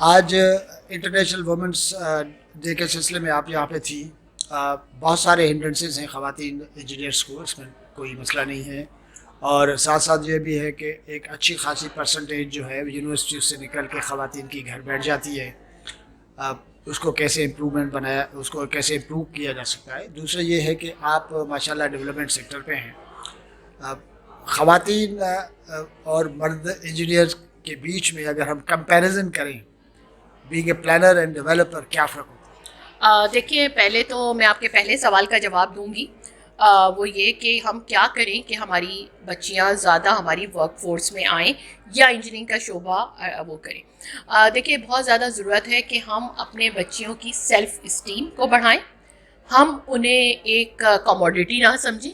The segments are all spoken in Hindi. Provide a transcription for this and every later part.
आज इंटरनेशनल वुमेंस डे के सिलसिले में आप यहाँ पे थी। बहुत सारे हिंड्रेंसेस हैं ख़वातीन इंजीनियर्स को, इसमें कोई मसला नहीं है। और साथ साथ ये भी है कि एक अच्छी खासी परसेंटेज जो है यूनिवर्सिटी से निकल के ख़वातीन की घर बैठ जाती है। उसको कैसे उसको कैसे इम्प्रूव किया जा सकता है। दूसरा ये है कि आप माशाल्लाह डेवलपमेंट सेक्टर पे हैं। ख़वातीन और मर्द इंजीनियर के बीच में अगर हम कंपैरिजन करें, being a planner and developer, क्या फ़र्क होता है? देखिए, पहले तो मैं आपके पहले सवाल का जवाब दूंगी। वो ये कि हम क्या करें कि हमारी बच्चियां ज़्यादा हमारी वर्क फोर्स में आएँ या इंजीनियरिंग का शोबा वो करें। देखिए, बहुत ज़्यादा ज़रूरत है कि हम अपने बच्चियों की सेल्फ़ इस्टीम को बढ़ाएं। हम उन्हें एक कमोडिटी ना समझें,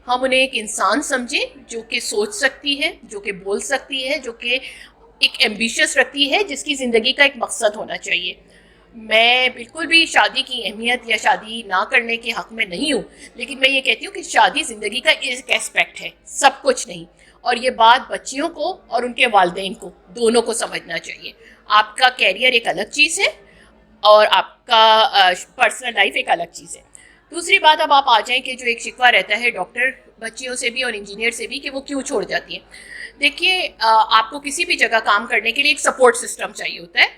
हम उन्हें एक इंसान समझें जो कि सोच सकती है, जो कि बोल सकती है, जो कि एक एम्बिशियस रखती है, जिसकी ज़िंदगी का एक मकसद होना चाहिए। मैं बिल्कुल भी शादी की अहमियत या शादी ना करने के हक़ में नहीं हूँ, लेकिन मैं ये कहती हूँ कि शादी ज़िंदगी का एक एस्पेक्ट है, सब कुछ नहीं। और ये बात बच्चियों को और उनके वालिदैन को, दोनों को समझना चाहिए। आपका कैरियर एक अलग चीज़ है और आपका पर्सनल लाइफ एक अलग चीज़ है। दूसरी बात, अब आप आ जाएं कि जो एक शिकवा रहता है डॉक्टर बच्चियों से भी और इंजीनियर से भी कि वो क्यों छोड़ जाती हैं। देखिए, आपको किसी भी जगह काम करने के लिए एक सपोर्ट सिस्टम चाहिए होता है,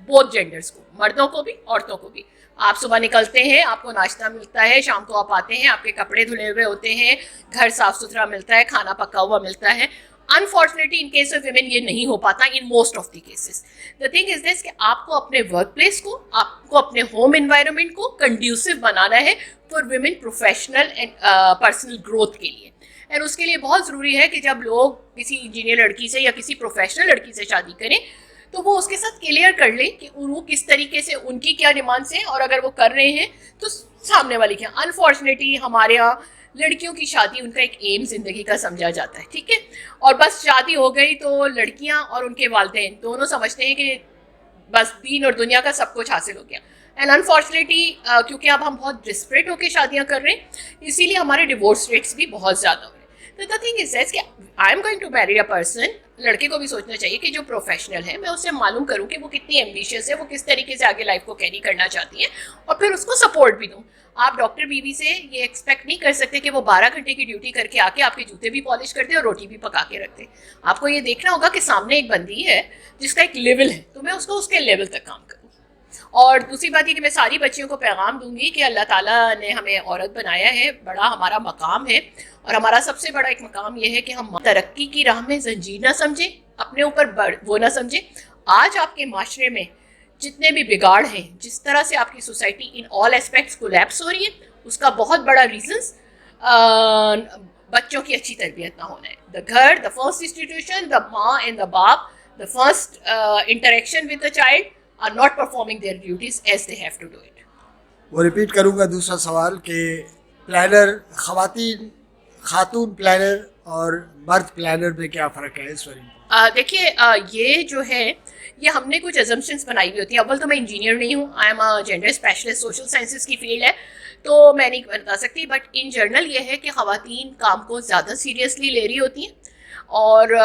बोथ जेंडर्स को, मर्दों को भी औरतों को भी। आप सुबह निकलते हैं, आपको नाश्ता मिलता है, शाम को आप आते हैं, आपके कपड़े धुले हुए होते हैं, घर साफ सुथरा मिलता है, खाना पका हुआ मिलता है। Unfortunately in case of women ये नहीं हो पाता in most of the cases. The thing is this कि आपको अपने वर्क प्लेस को, आपको अपने होम एनवायरनमेंट को कंड्यूसिव बनाना है for women professional and personal growth के लिए। और उसके लिए बहुत ज़रूरी है कि जब लोग किसी इंजीनियर लड़की से या किसी प्रोफेशनल लड़की से शादी करें तो वो उसके साथ क्लियर कर लें कि वो किस तरीके से, उनकी क्या डिमांड्स हैं, और अगर वो कर रहे हैं तो सामने वाली क्या। अनफॉर्चुनेटली हमारे यहाँ लड़कियों की शादी उनका एक एम ज़िंदगी का समझा जाता है, ठीक है। और बस शादी हो गई तो लड़कियाँ और उनके वालिदैन दोनों समझते हैं कि बस दीन और दुनिया का सब कुछ हासिल हो गया। एंड अनफॉर्चुनेटली क्योंकि अब हम बहुत डिस्परेट होकर शादियाँ कर रहे हैं, इसीलिए हमारे डिवोर्स रेट्स भी बहुत ज़्यादा हो रहे हैं। तो द थिंग इज दैट कि I am going to marry a person, लड़के को भी सोचना चाहिए कि जो प्रोफेशनल है, मैं उससे मालूम करूँ कि वो कितनी एम्बिशियस है, वो किस तरीके से आगे लाइफ को कैरी करना चाहती है, और फिर उसको सपोर्ट भी दूँ। आप डॉक्टर बीवी से ये एक्सपेक्ट नहीं कर सकते कि वो 12 घंटे की ड्यूटी करके आके आपके जूते भी पॉलिश करते और रोटी भी पका के रखते। आपको ये देखना होगा कि सामने एक बंदी है जिसका एक लेवल है, तो मैं उसको उसके लेवल तक काम करूँ। और दूसरी बात ये कि मैं सारी बच्चियों को पैगाम दूंगी कि अल्लाह ताला ने हमें औरत बनाया है, बड़ा हमारा मकाम है, और हमारा सबसे बड़ा एक मकाम ये है कि हम तरक्की की राह में जंजीर ना समझें, अपने ऊपर वो ना समझें। आज आपके माशरे में जितने भी बिगाड़ हैं, जिस तरह से आपकी society in all aspects collapse हो रही है, उसका बहुत बड़ा रीजंस बच्चों की अच्छी तरबियत ना होना है। द घर, द फर्स्ट इंस्टीट्यूशन, द माँ एंड द बाप, the first interaction with the child are not performing their duties as they have to do it. वो रिपीट करूँगा दूसरा सवाल कि प्लानर, खातून प्लानर और मर्द प्लानर में क्या फ़र्क है इस वक्त? देखिए, ये जो है, ये हमने कुछ अजम्पशंस बनाई हुई होती हैं। अव्वल तो मैं इंजीनियर नहीं हूँ, I am a gender specialist, social sciences की फील्ड है, तो मैं नहीं बता सकती। बट इन जनरल ये है कि ख़वातीन काम को ज़्यादा सीरियसली ले रही होती हैं, और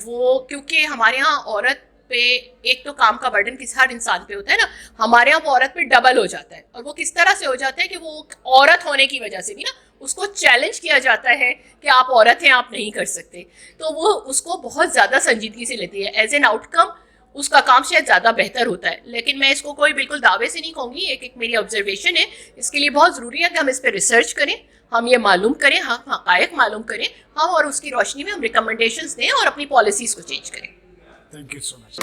वो क्योंकि हमारे यहाँ औरत पे एक तो काम का बर्डन किसी हर इंसान पे होता है ना, हमारे यहाँ वो औरत पे डबल हो जाता है। और वो किस तरह से हो जाता है कि वो औरत होने की वजह से भी ना उसको चैलेंज किया जाता है कि आप औरत हैं, आप नहीं कर सकते, तो वो उसको बहुत ज़्यादा संजीदगी से लेती है। एज एन आउटकम उसका काम शायद ज़्यादा बेहतर होता है, लेकिन मैं इसको कोई बिल्कुल दावे से नहीं कहूँगी, एक मेरी ऑब्जर्वेशन है। इसके लिए बहुत ज़रूरी है कि हम इस पर रिसर्च करें, हम ये मालूम करें, हम हक़ाइक़ मालूम करें, हम और उसकी रोशनी में हम रिकमेंडेशंस दें और अपनी पॉलिसीज़ को चेंज करें। Thank you so much.